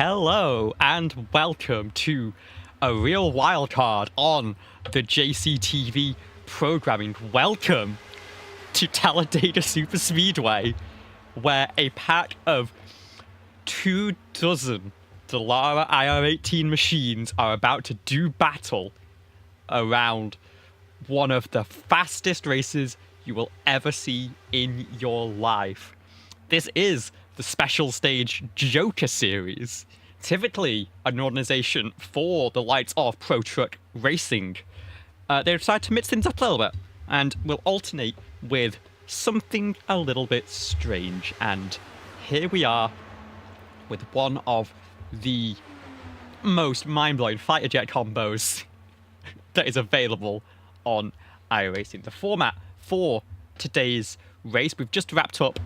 Hello and welcome to a real wildcard on the JCTV programming. Welcome to Talladega Superspeedway, where a pack of 24 Dallara IR18 machines are about to do battle around one of the fastest races you will ever see in your life. This is the special stage Joker series, typically an organization for the likes of Pro Truck Racing. They decided to mix things up a little bit and will alternate with something a little bit strange. And here we are with one of the most mind-blowing fighter jet combos that is available on iRacing. The format for today's race, we've just wrapped up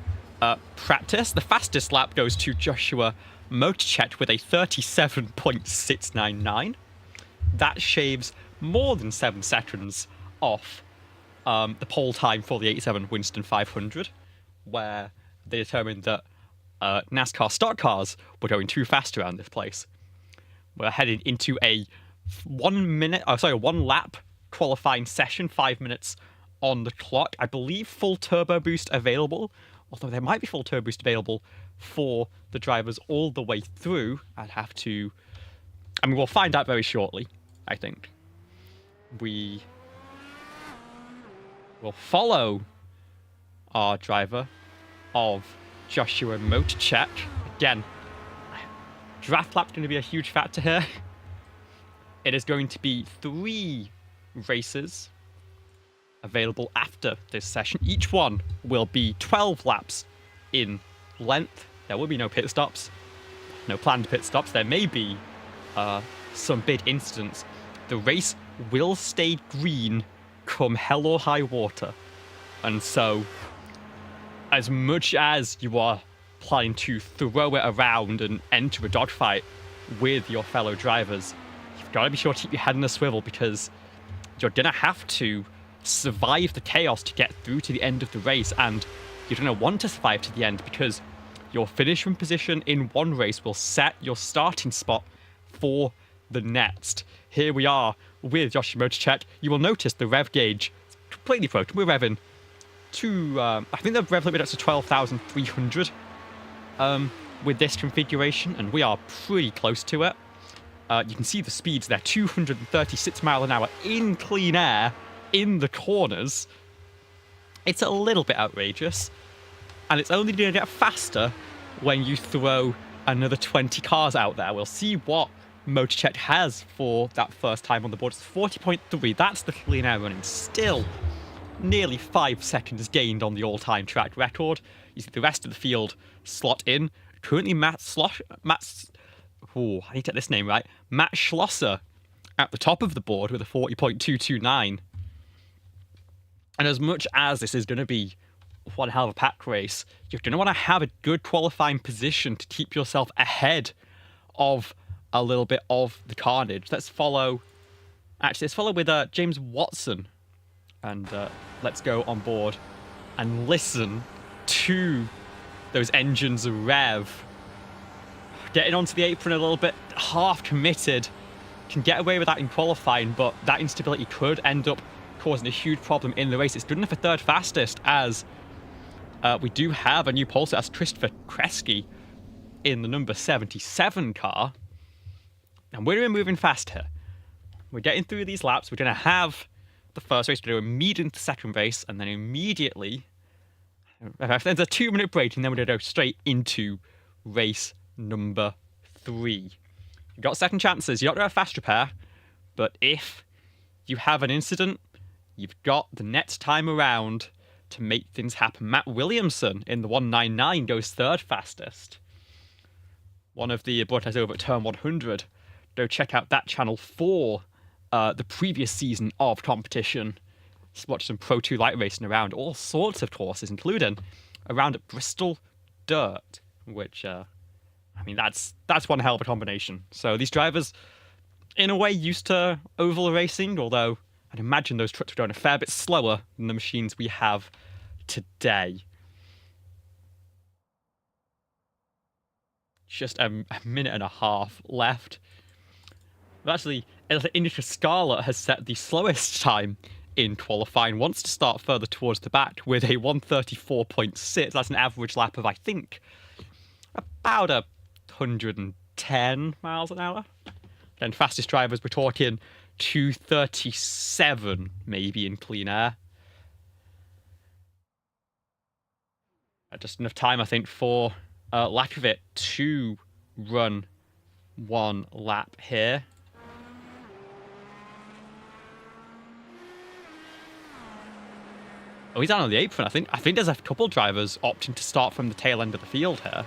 practice. The fastest lap goes to Joshua Motorchet with a 37.699. That shaves more than 7 seconds off the pole time for the 87 Winston 500, where they determined that NASCAR stock cars were going too fast around this place. We're headed into a 1 lap qualifying session, 5 minutes on the clock. I believe full turbo boost available, although there might be full turbo boost available for the drivers all the way through. We'll find out very shortly, I think. We will follow our driver of Joshua Motorchet. Again, draft lap's going to be a huge factor here. It is going to be 3 races available after this session. Each one will be 12 laps in length. There will be no pit stops, no planned pit stops. There may be some big incidents. The race will stay green come hell or high water. And so, as much as you are planning to throw it around and enter a dogfight with your fellow drivers, you've got to be sure to keep your head in a swivel, because you're going to have to survive the chaos to get through to the end of the race, and you're going to want to survive to the end because your finishing position in one race will set your starting spot for the next. Here we are with Joshua Motorchet. You will notice the rev gauge is completely broken. We're revving to, I think the rev limit up to 12,300 with this configuration, and we are pretty close to it. You can see the speeds there, 236 miles an hour in clean air in the corners. It's a little bit outrageous, and it's only going to get faster when you throw another 20 cars out there. We'll see what Motorchet has for that first time on the board. It's 40.3. That's the clean air running. Still nearly 5 seconds gained on the all-time track record. You see the rest of the field slot in. Currently I need to get this name right. Matt Schlosser at the top of the board with a 40.229. And as much as this is going to be one hell of a pack race, you're going to want to have a good qualifying position to keep yourself ahead of a little bit of the carnage. Let's follow with James Watson, and let's go on board and listen to those engines rev. Getting onto the apron a little bit half committed, can get away with that in qualifying, but that instability could end up causing a huge problem in the race. It's good enough for third fastest, as we do have a new pole set. That's Christopher Kresge in the number 77 car. And we're moving fast here. We're getting through these laps. We're going to have the first race, we're going to immediately into the second race, and then immediately, there's a 2-minute break, and then we're going to go straight into race number 3. You've got second chances. You're not going to have fast repair, but if you have an incident, you've got the next time around to make things happen. Matt Williamson in the 199 goes third fastest. One of the broadcasts over at Turn 100. Go check out that channel for the previous season of competition. Just watch some Pro 2 light racing around all sorts of courses, including around at Bristol Dirt, which, that's one hell of a combination. So these drivers, in a way, used to oval racing, although I'd imagine those trucks were going a fair bit slower than the machines we have today. just a minute and a half left. But actually, Indica Scarlet has set the slowest time in qualifying, wants to start further towards the back with a 134.6. That's an average lap of, I think, about 110 miles an hour. And fastest drivers, we're talking 237 maybe in clean air. Just enough time, I think, for Lakovic to run one lap here. Oh, he's down on the apron. I think there's a couple drivers opting to start from the tail end of the field here.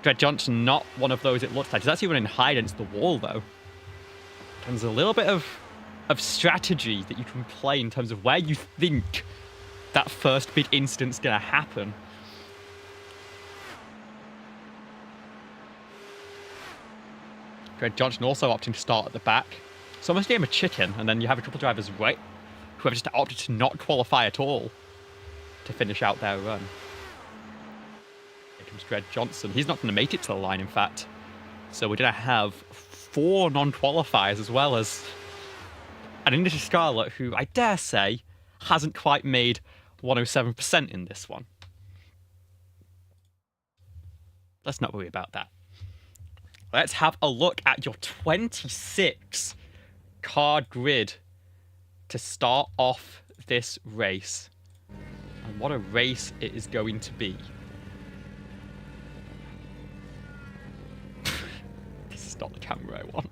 Dred Johnson, not one of those it looks like. He's actually running high against the wall, though. And there's a little bit of strategy that you can play in terms of where you think that first big incident's going to happen. Dred Johnson also opting to start at the back. It's almost a game of chicken, and then you have a couple of drivers who have just opted to not qualify at all to finish out their run. Here comes Dred Johnson. He's not going to make it to the line, in fact. So we're going to have 4 non-qualifiers, as well as an Indica Scarlet, who I dare say hasn't quite made 107% in this one. Let's not worry about that. Let's have a look at your 26 car grid to start off this race. And what a race it is going to be. This is not the camera I want.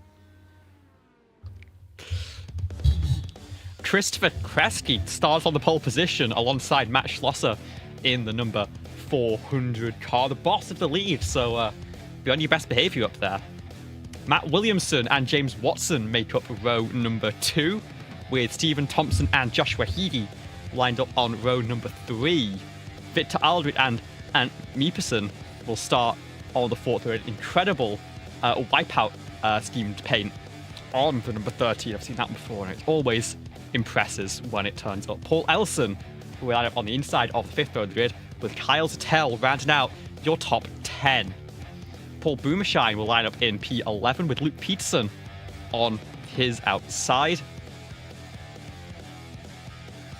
Christopher Kresge starts on the pole position alongside Matt Schlosser in the number 400 car, the boss of the lead, so be on your best behaviour up there. Matt Williamson and James Watson make up row number 2, with Stephen Thompson and Joshua Heady lined up on row number 3. Victor Aldrich and Ant Meeperson will start on the 4th row. An incredible wipeout schemed paint on the number 13. I've seen that before, and it always impresses when it turns up. Paul Ellison will line up on the inside of the 5th row of the grid, with Kyle Zattel rounding out your top 10. Paul Boomershine will line up in P11 with Luke Peterson on his outside.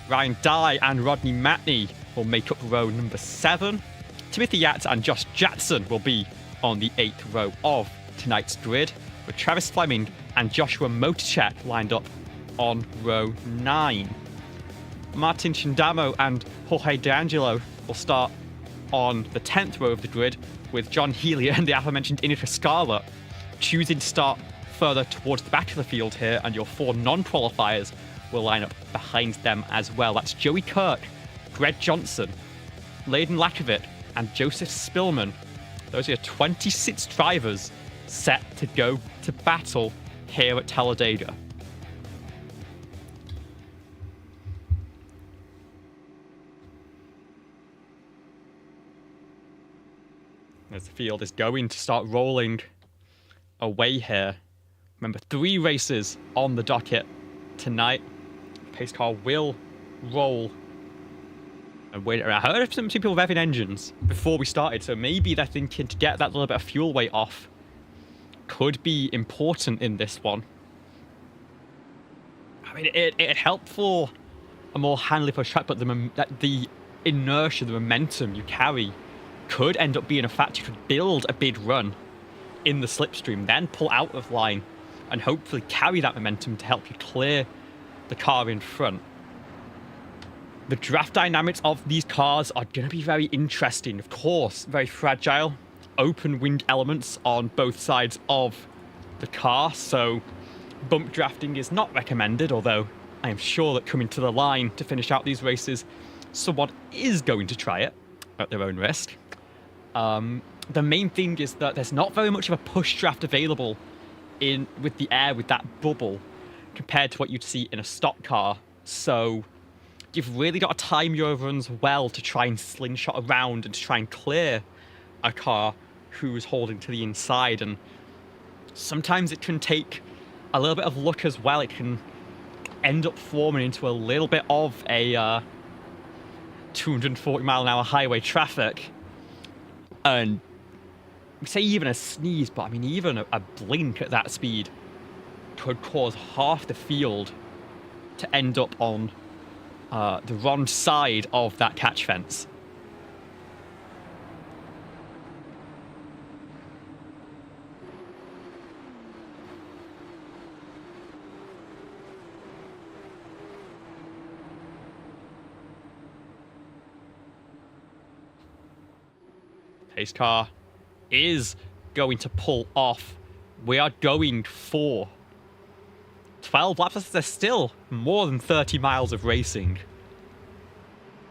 Ryan Dye and Rodney Matney will make up row number 7. Timothy Yates and Josh Jackson will be on the 8th row of tonight's grid, with Travis Fleming and Joshua Motorchek lined up on row 9. Martin Chindamo and Jorge D'Angelo will start on the 10th row of the grid, with John Healy and the aforementioned Indica Scarlet choosing to start further towards the back of the field here, and your 4 non-qualifiers will line up behind them as well. That's Joey Kirk, Dred Johnson, Layden Lakovic, and Joseph Spillman. Those are your 26 drivers set to go to battle here at Talladega. As the field is going to start rolling away here. Remember, 3 races on the docket tonight. Pace car will roll and wait around. I heard some people revving engines before we started, so maybe they're thinking to get that little bit of fuel weight off could be important in this one. I mean, it helped for a more handily pushed track, but the inertia, the momentum you carry could end up being a factor. You could build a big run in the slipstream, then pull out of line and hopefully carry that momentum to help you clear the car in front. The draft dynamics of these cars are going to be very interesting. Of course, very fragile, open wing elements on both sides of the car, so bump drafting is not recommended, although I am sure that coming to the line to finish out these races, someone is going to try it at their own risk. The main thing is that there's not very much of a push draft available with the air, with that bubble, compared to what you'd see in a stock car. So you've really got to time your runs well to try and slingshot around and to try and clear a car who's holding to the inside. And sometimes it can take a little bit of luck as well. It can end up forming into a little bit of a 240 mile an hour highway traffic. And say even a sneeze, but I mean, even a blink at that speed could cause half the field to end up on the wrong side of that catch fence. Pace car is going to pull off. We are going for 12 laps. There's still more than 30 miles of racing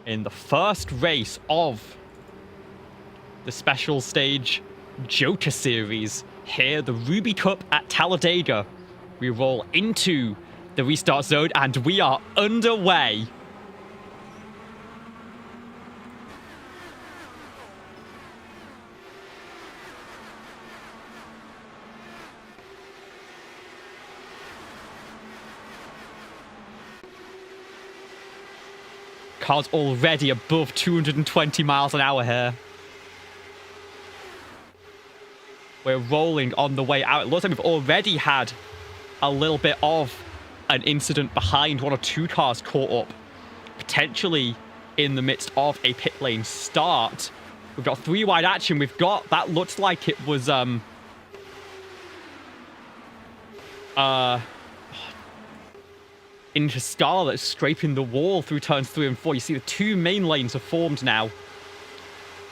in the first race of the special stage Joker Series here, the Ruby Cup at Talladega. We roll into the restart zone and we are underway. Car's already above 220 miles an hour here. We're rolling on the way out. It looks like we've already had a little bit of an incident behind. One or two cars caught up, potentially in the midst of a pit lane start. We've got three wide action. We've got, that looks like it was into Scarlet scraping the wall through turns 3 and 4. You see the two main lanes have formed now.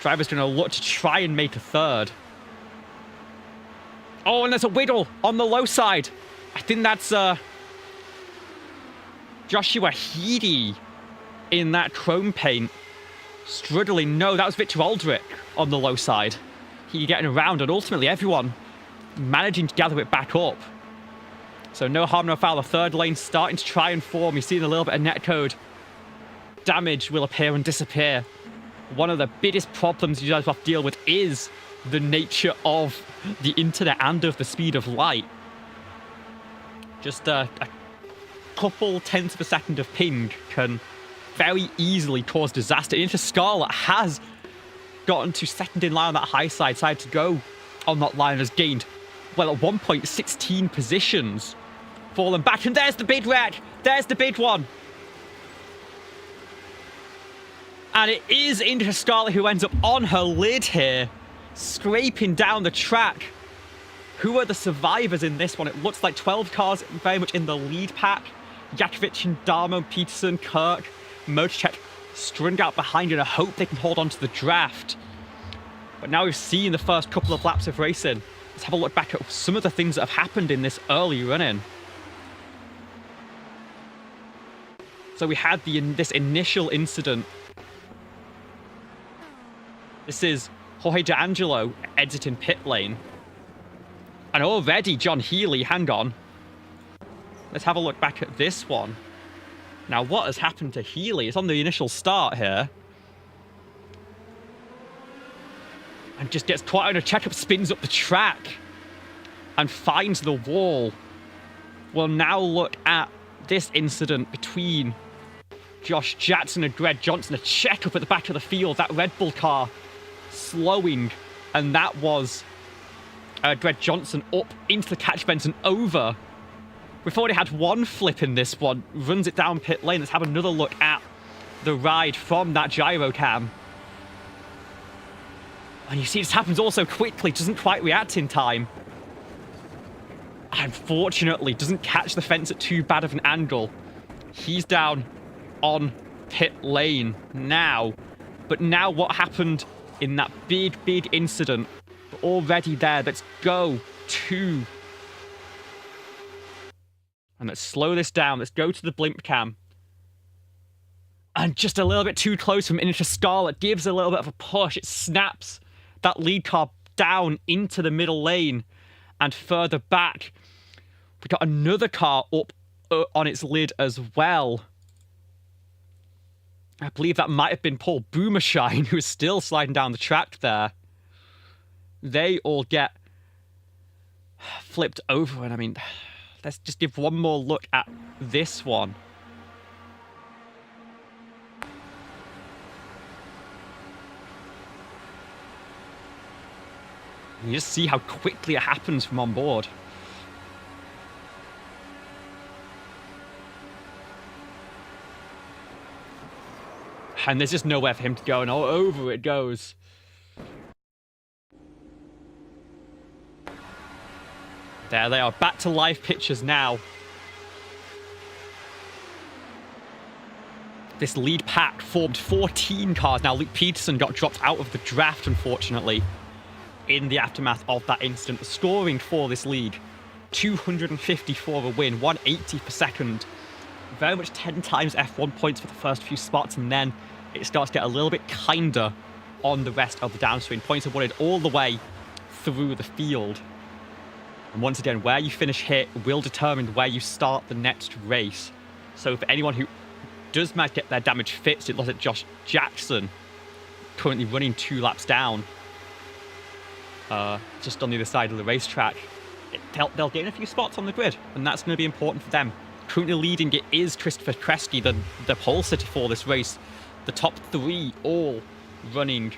Driver's going to look to try and make a third. Oh, and there's a wiggle on the low side. I think that's Joshua Heedy in that chrome paint. Struggling. No, that was Victor Aldrich on the low side. He getting around, and ultimately everyone managing to gather it back up. So no harm, no foul. The third lane starting to try and form. You're seeing a little bit of netcode damage will appear and disappear. One of the biggest problems you guys have to deal with is the nature of the internet and of the speed of light. Just a couple tenths of a second of ping can very easily cause disaster. Interscarlet has gotten to second in line on that high side. Decided to go on that line, has gained, well, at 1.16 positions. Fallen back, and there's the big wreck. There's the big one. And it is Interscarlet who ends up on her lid here, scraping down the track. Who are the survivors in this one? It looks like 12 cars very much in the lead pack. Jakovic and Darmo, Peterson, Kirk, Motorcheck strung out behind in a hope they can hold on to the draft. But now we've seen the first couple of laps of racing. Let's have a look back at some of the things that have happened in this early run-in. So we had this initial incident. This is Jorge D'Angelo exiting pit lane. And already John Healy, hang on. Let's have a look back at this one. Now, what has happened to Healy? It's on the initial start here. And just gets caught on a checkup, spins up the track. And finds the wall. We'll now look at this incident between Josh Jackson and Greg Johnson. A checkup at the back of the field. That Red Bull car slowing. And that was Greg Johnson up into the catch fence and over. We've already had one flip in this one. Runs it down pit lane. Let's have another look at the ride from that gyro cam. And you see this happens also quickly. Doesn't quite react in time. Unfortunately, doesn't catch the fence at too bad of an angle. He's down on pit lane now. But now what happened in that big incident? We're already there. Let's go to... And let's slow this down. Let's go to the blimp cam. And just a little bit too close from Interscarlet. Gives a little bit of a push. It snaps that lead car down into the middle lane. And further back, we got another car up on its lid as well. I believe that might have been Paul Boomershine, who is still sliding down the track there. They all get flipped over. And I mean, let's just give one more look at this one. You just see how quickly it happens from on board. And there's just nowhere for him to go, and all over it goes. There they are, back to live pictures now. This lead pack formed 14 cars. Now, Luke Peterson got dropped out of the draft, unfortunately, in the aftermath of that incident. The scoring for this league, 250 for a win, 180 per second. Very much 10 times F1 points for the first few spots, and then it starts to get a little bit kinder on the rest of the downstream. Points awarded all the way through the field. And once again, where you finish here will determine where you start the next race. So for anyone who does manage to get their damage fixed, it looks at Josh Jackson, currently running 2 laps down, just on the other side of the racetrack. They'll gain a few spots on the grid, and that's going to be important for them. Currently leading it is Christopher Kresge, the pole sitter for this race. The top 3 all running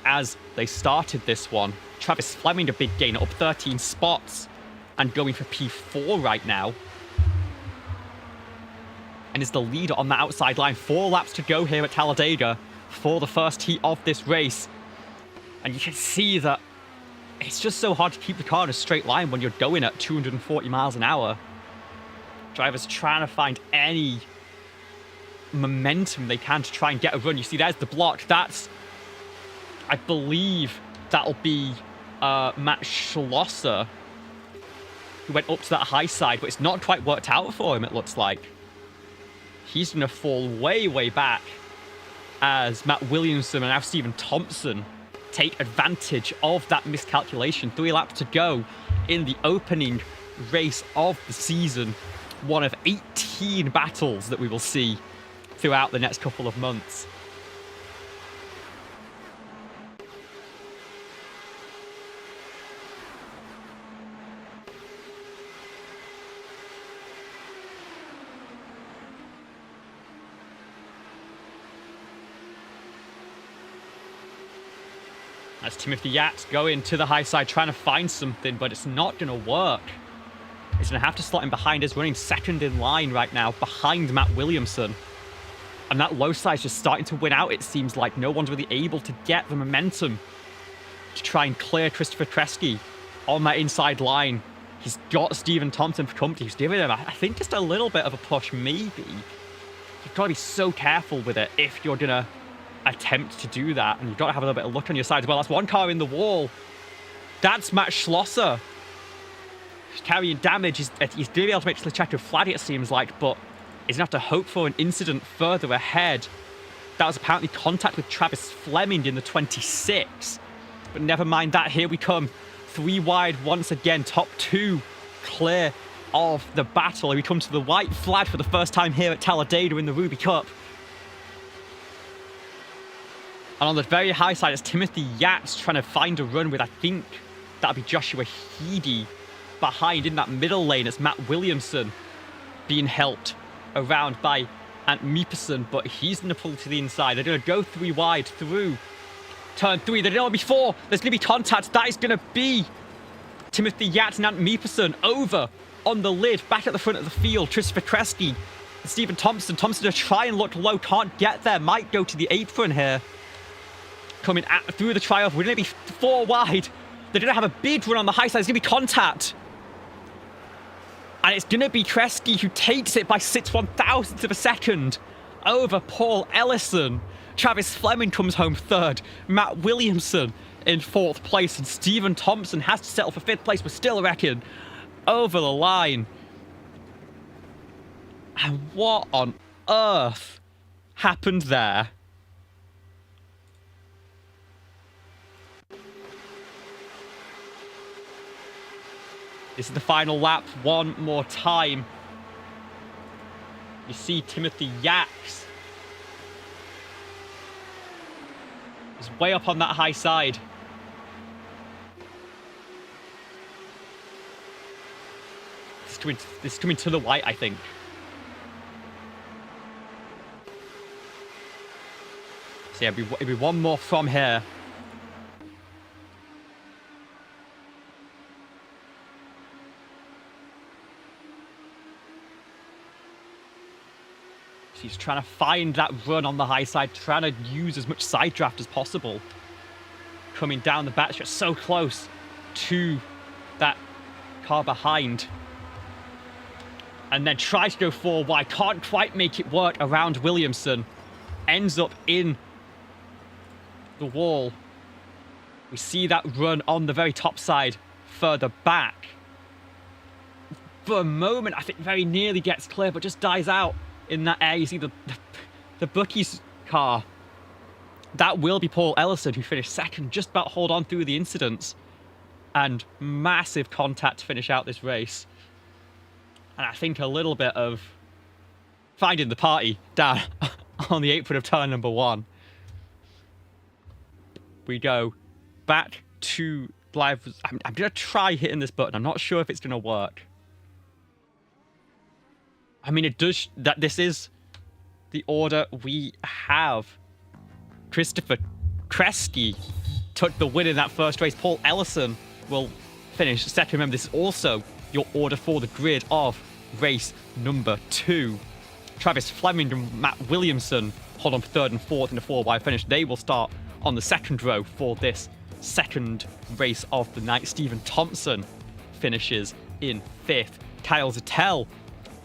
as they started this one. Travis Fleming, a big gain, up 13 spots and going for P4 right now. And is the leader on the outside line. 4 laps to go here at Talladega for the first heat of this race. And you can see that it's just so hard to keep the car in a straight line when you're going at 240 miles an hour. Drivers trying to find any momentum they can to try and get a run. You see, there's the block. That's, I believe, that'll be Matt Schlosser, who went up to that high side, but it's not quite worked out for him, it looks like. He's going to fall way, way back as Matt Williamson and now Stephen Thompson take advantage of that miscalculation. 3 laps to go in the opening race of the season. One of 18 battles that we will see throughout the next couple of months. As Timothy Yates going to the high side, trying to find something, but it's not going to work. He's going to have to slot him behind. He's running second in line right now, behind Matt Williamson. And that low side is just starting to win out, it seems like. No one's really able to get the momentum to try and clear Christopher Kresge on that inside line. He's got Stephen Thompson for company, who's giving him, I think, just a little bit of a push, maybe. You've got to be so careful with it if you're going to attempt to do that. And you've got to have a little bit of luck on your side as well. That's one car in the wall. That's Matt Schlosser. He's carrying damage. He's going to be able to make the checker flag, it seems like, but he's going to have to hope for an incident further ahead. That was apparently contact with Travis Fleming in the 26. But never mind that. Here we come. 3 wide once again. Top 2 clear of the battle. We come to the white flag for the first time here at Talladega in the Ruby Cup. And on the very high side, it's Timothy Yates trying to find a run with, I think, that'll be Joshua Heedy. Behind in that middle lane, it's Matt Williamson being helped around by Ant Meeperson, but he's going to pull to the inside. They're going to go 3 wide through turn 3. They did it before. There's going to be contact. That is going to be Timothy Yates and Ant Meeperson over on the lid, back at the front of the field. Christopher Kresge and Stephen Thompson. Thompson to try and look low, can't get there. Might go to the apron here. Coming through the tryoff. We're going to be 4 wide. They're going to have a big run on the high side. There's going to be contact. And it's going to be Kresge who takes it by 6/1000th of a second over Paul Ellison. Travis Fleming comes home 3rd. Matt Williamson in 4th place. And Stephen Thompson has to settle for 5th place, but still, I reckon, over the line. And what on earth happened there? This is the final lap one more time. You see Timothy Yates is way up on that high side. This is coming to the white, I think. So yeah, it'll be one more from here. So he's trying to find that run on the high side, trying to use as much side draft as possible. Coming down the backstretch, so close to that car behind. And then tries to go 4 wide, can't quite make it work around Williamson. Ends up in the wall. We see that run on the very top side, further back. For a moment, I think very nearly gets clear, but just dies out in that air. You see the Bucky's car. That will be Paul Ellison, who finished second, just about hold on through the incidents. And massive contact to finish out this race. And I think a little bit of finding the party down on the apron of turn number 1. We go back to live. I'm going to try hitting this button. I'm not sure if it's going to work. I mean, it does. This is the order we have. Christopher Kresge took the win in that first race. Paul Ellison will finish second. Remember, this is also your order for the grid of race number 2. Travis Fleming and Matt Williamson hold on for 3rd and 4th in the 4-wide finish. They will start on the second row for this second race of the night. Stephen Thompson finishes in 5th. Kyle Zettel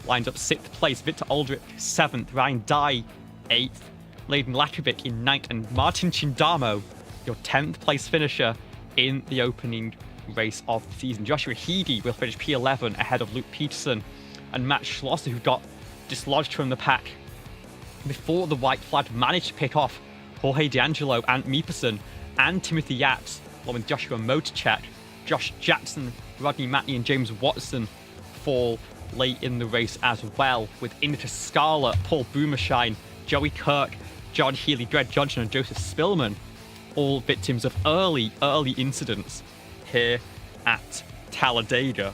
lines up 6th place. Victor Aldrich 7th. Ryan Dye 8th. Layden Lakovic in 9th. And Martin Chindamo, your 10th place finisher in the opening race of the season. Joshua Heedy will finish P11 ahead of Luke Peterson and Matt Schlosser, who got dislodged from the pack before the white flag managed to pick off Jorge D'Angelo, Ant Meeperson, and Timothy Yates, along with Joshua Motorchek. Josh Jackson, Rodney Matney, and James Watson fall late in the race as well, with Inter Scala, Paul Boomershine, Joey Kirk, John Healy, Dred Johnson, and Joseph Spillman, all victims of early incidents here at Talladega.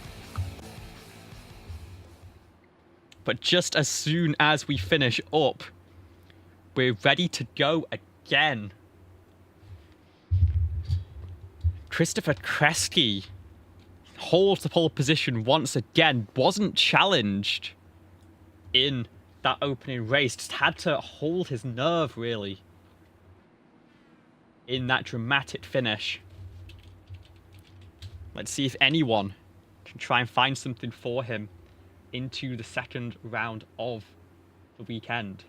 But just as soon as we finish up, we're ready to go again. Christopher Kresge holds the pole position once again. Wasn't challenged in that opening race. Just had to hold his nerve, really, in that dramatic finish. Let's see if anyone can try and find something for him into the second round of the weekend.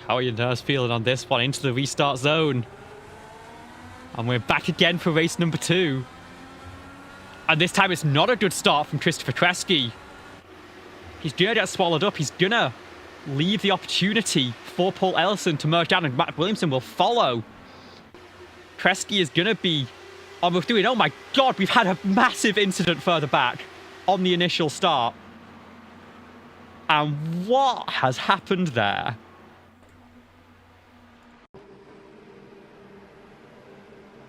How are your nerves feeling on this one? Into the restart zone. And we're back again for race number 2. And this time it's not a good start from Christopher Kresge. He's going to get swallowed up. He's going to leave the opportunity for Paul Ellison to merge down, and Matt Williamson will follow. Kresge is going to be almost doing... Oh my God, we've had a massive incident further back on the initial start. And what has happened there?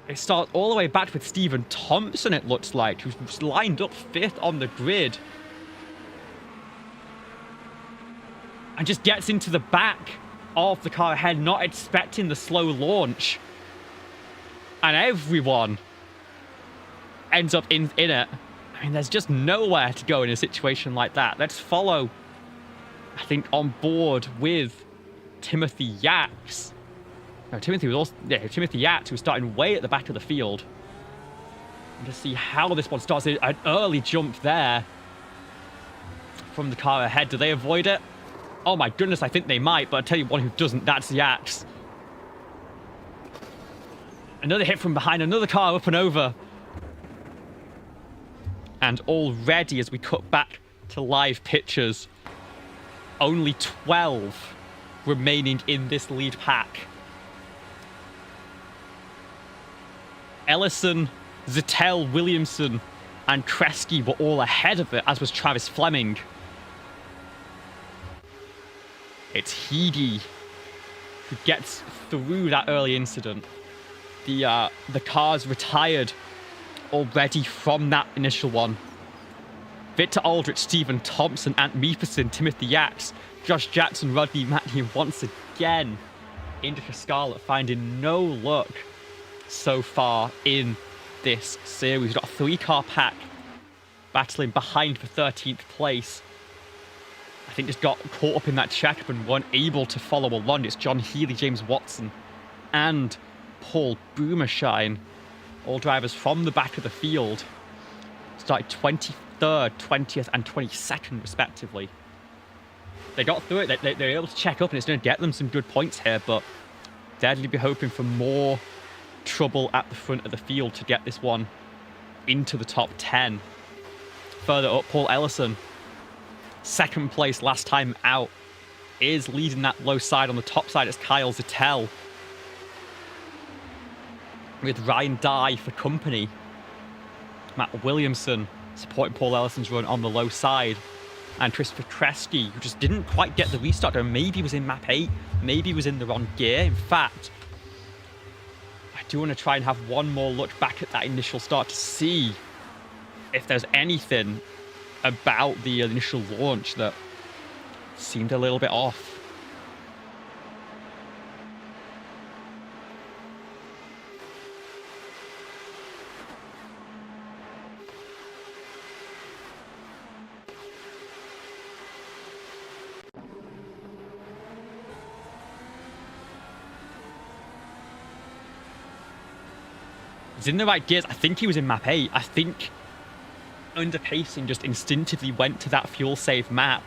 It starts all the way back with Stephen Thompson, it looks like, who's lined up 5th on the grid. And just gets into the back of the car ahead, not expecting the slow launch. And everyone ends up in it. I mean, there's just nowhere to go in a situation like that. Let's follow, I think, on board with Timothy Yates. No, Timothy Yates, who was starting way at the back of the field. And to see how this one starts. An early jump there from the car ahead. Do they avoid it? Oh my goodness, I think they might, but I'll tell you one who doesn't. That's Yates. Another hit from behind, another car up and over. And already, as we cut back to live pictures, only 12 remaining in this lead pack. Ellison, Zettel, Williamson, and Kresge were all ahead of it, as was Travis Fleming. It's Heedy who gets through that early incident. The car's retired already from that initial one. Victor Aldrich, Stephen Thompson, Ant Meeperson, Timothy Yates, Josh Jackson, Rodney Matthew once again into Scarlett, finding no luck so far in this series. We've got a 3-car pack battling behind for 13th place. I think just got caught up in that checkup and weren't able to follow along. It's John Healy, James Watson, and Paul Boomershine, all drivers from the back of the field, started 23rd, 20th, and 22nd, respectively. They got through it. They were able to check up, and it's going to get them some good points here, but they're going to be hoping for more trouble at the front of the field to get this one into the top 10. Further up, Paul Ellison, second place last time out, is leading that low side. On the top side, it's Kyle Zettel, with Ryan Dye for company. Matt Williamson supporting Paul Ellison's run on the low side. And Christopher Kresge, who just didn't quite get the restart, or maybe was in map 8, maybe was in the wrong gear. In fact, I do want to try and have one more look back at that initial start to see if there's anything about the initial launch that seemed a little bit off. He's in the right gears. I think he was in map 8. I think underpacing just instinctively went to that fuel save map,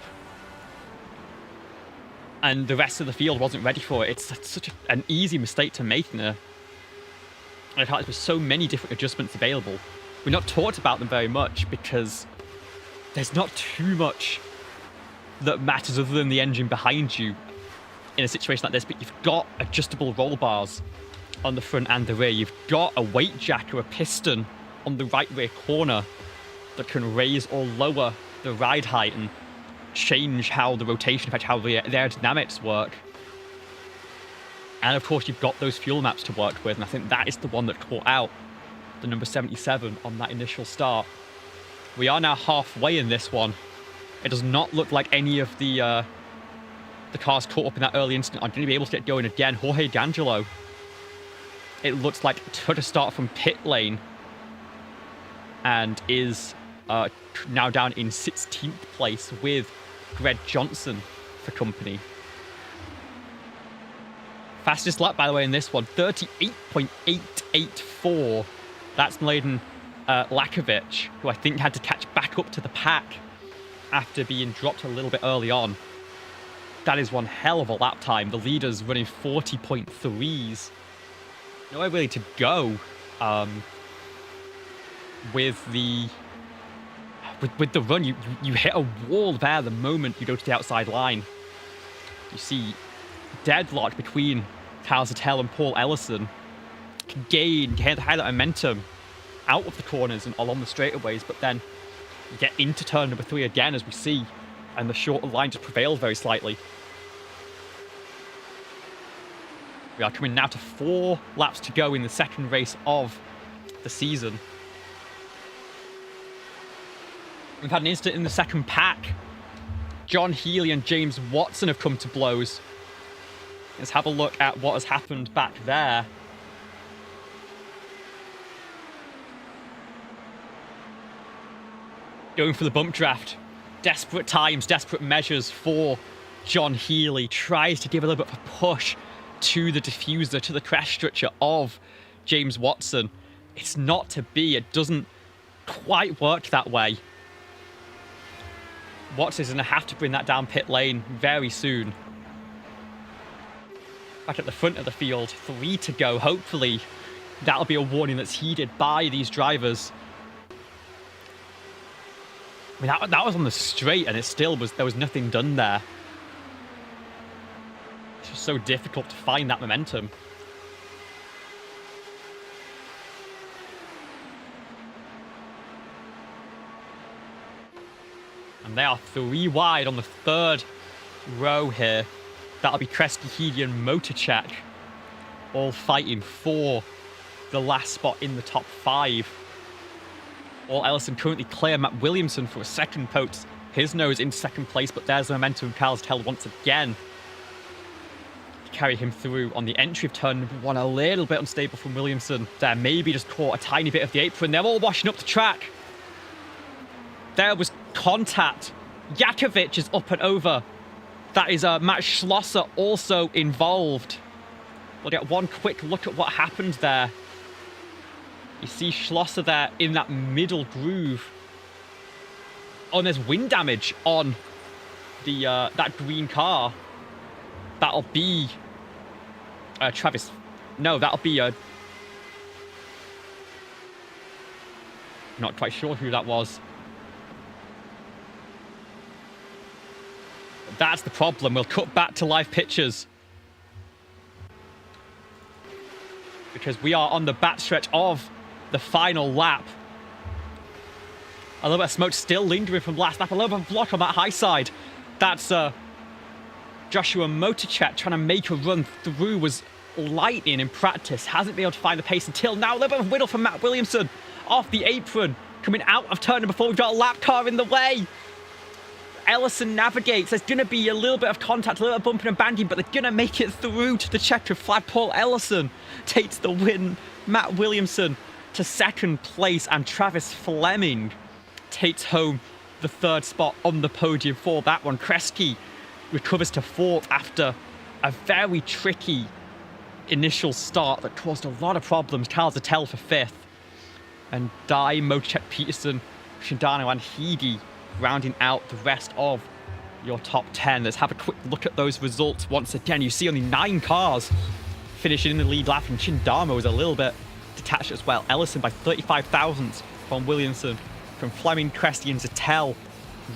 and the rest of the field wasn't ready for it. It's such an easy mistake to make in a car with so many different adjustments available. We're not talked about them very much because there's not too much that matters other than the engine behind you in a situation like this, but you've got adjustable roll bars on the front and the rear. You've got a weight jack or a piston on the right rear corner that can raise or lower the ride height and change how the rotation affects how the aerodynamics work. And of course, you've got those fuel maps to work with, and I think that is the one that caught out the number 77 on that initial start. We are now halfway in this one. It does not look like any of the cars caught up in that early incident are going to be able to get going again. Jorge D'Angelo, it looks like, took a start from pit lane and is now down in 16th place with Greg Johnson for company. Fastest lap, by the way, in this one, 38.884. That's Mladen Lakovic, who I think had to catch back up to the pack after being dropped a little bit early on. That is one hell of a lap time. The leader's running 40.3s. Nowhere really to go with the run. You hit a wall there the moment you go to the outside line. You see deadlock between Kyle Zettel and Paul Ellison. Can high that momentum out of the corners and along the straightaways, but then you get into turn number 3 again, as we see, and the shorter line just prevails very slightly. We are coming now to 4 laps to go in the second race of the season. We've had an incident in the second pack. John Healy and James Watson have come to blows. Let's have a look at what has happened back there. Going for the bump draft. Desperate times, desperate measures for John Healy. Tries to give a little bit of a push to the diffuser, to the crash structure of James Watson. It's not to be. It doesn't quite work that way. Watson's going to have to bring that down pit lane very soon. Back at the front of the field, 3 to go. Hopefully, that'll be a warning that's heeded by these drivers. I mean, that was on the straight, and it still was. There was nothing done there. It's just so difficult to find that momentum. And they are 3 wide on the 3rd row here. That'll be Kresge, Heedy, and Motorchek all fighting for the last spot in the top 5. All Ellison currently clear. Matt Williamson for a second pokes his nose in 2nd place, but there's the momentum Carl's held once again to carry him through on the entry of turn number 1. A little bit unstable from Williamson there, maybe just caught a tiny bit of the apron. They're all washing up the track. There was contact. Jakovic is up and over. That is Matt Schlosser also involved. We'll get one quick look at what happened there. You see Schlosser there in that middle groove. Oh, and there's wind damage on the that green car. That'll be Travis. No, that'll be not quite sure who that was. That's the problem. We'll cut back to live pictures, because we are on the backstretch of the final lap. A little bit of smoke still lingering from last lap. A little bit of block on that high side. That's Joshua Motorchek trying to make a run through. Was lightning in practice. Hasn't been able to find the pace until now. A little bit of whittle from Matt Williamson off the apron. Coming out of turn number 4. We've got a lap car in the way. Ellison navigates. There's going to be a little bit of contact, a little bit of bumping and banging, but they're going to make it through to the checkered flag. Paul Ellison takes the win. Matt Williamson to 2nd place, and Travis Fleming takes home the 3rd spot on the podium for that one. Kresge recovers to 4th after a very tricky initial start that caused a lot of problems. Carl Zettel for 5th. And Dye, Motorchek, Peterson, Shindano, and Heedy rounding out the rest of your top 10. Let's have a quick look at those results once again. You see only 9 cars finishing in the lead lap, and Shindamo was a little bit detached as well. Ellison by 35 thousandths from Williamson, from Fleming, Kresge, and Zettel.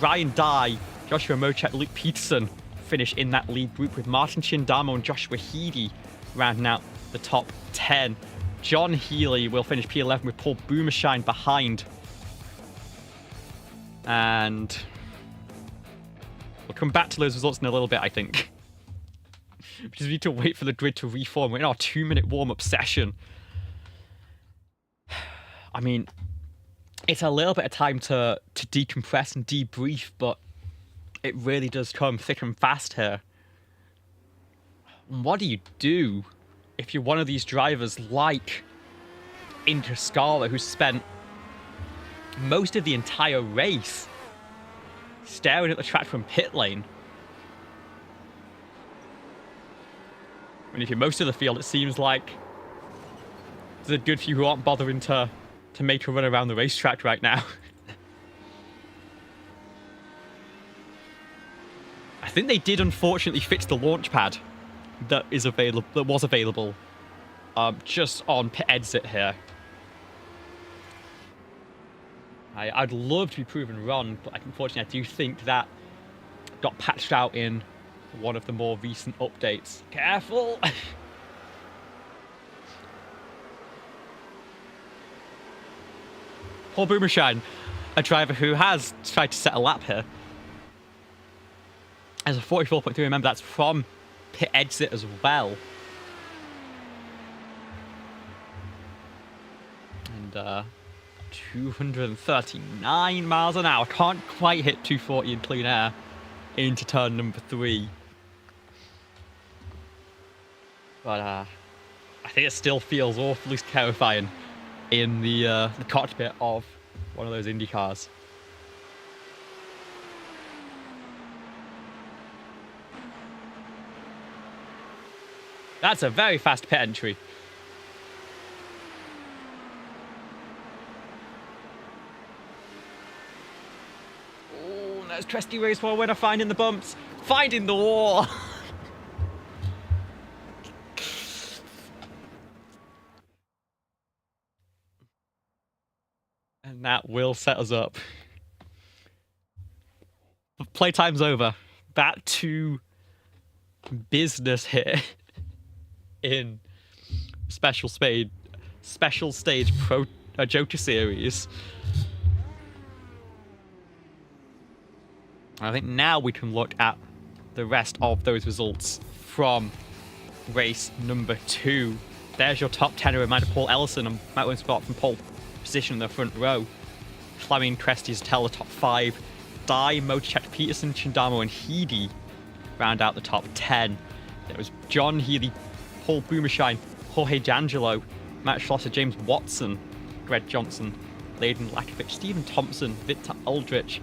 Ryan Dye, Joshua Mochek, Luke Peterson finish in that lead group, with Martin Shindamo and Joshua Heedy rounding out the top 10. John Healy will finish P11 with Paul Boomershine behind. And we'll come back to those results in a little bit, I think. Because we need to wait for the grid to reform. We're in our 2-minute warm-up session. I mean, it's a little bit of time to decompress and debrief, but it really does come thick and fast here. What do you do if you're one of these drivers like Interscala, who spent most of the entire race staring at the track from pit lane? I mean, if you're most of the field, it seems like there's a good few who aren't bothering to make a run around the racetrack right now. I think they did unfortunately fix the launch pad that was available just on pit exit here. I'd love to be proven wrong, but unfortunately I do think that got patched out in one of the more recent updates. Careful! Paul Boomershine, a driver who has tried to set a lap here. As a 44.3, remember that's from pit exit as well. And 239 miles an hour. Can't quite hit 240 in clean air into turn number 3. But I think it still feels awfully terrifying in the cockpit of one of those Indy cars. That's a very fast pit entry. Oh, there's Kresge Race War winner finding the bumps, finding the wall. And that will set us up. Playtime's over. Back to business here in special stage Pro Joker Series. I think now we can look at the rest of those results from race number 2. There's your top 10. A reminder, Paul Ellison and Matt Williams from pole position in the front row. Fleming, Cresty, Zattel, the top 5. Dye, Motorchat, Peterson, Chindamo, and Heedy round out the top 10. There was John Healy, Paul Boomershine, Jorge D'Angelo, Matt Schlosser, James Watson, Greg Johnson, Layden Lakovic, Stephen Thompson, Victor Aldrich,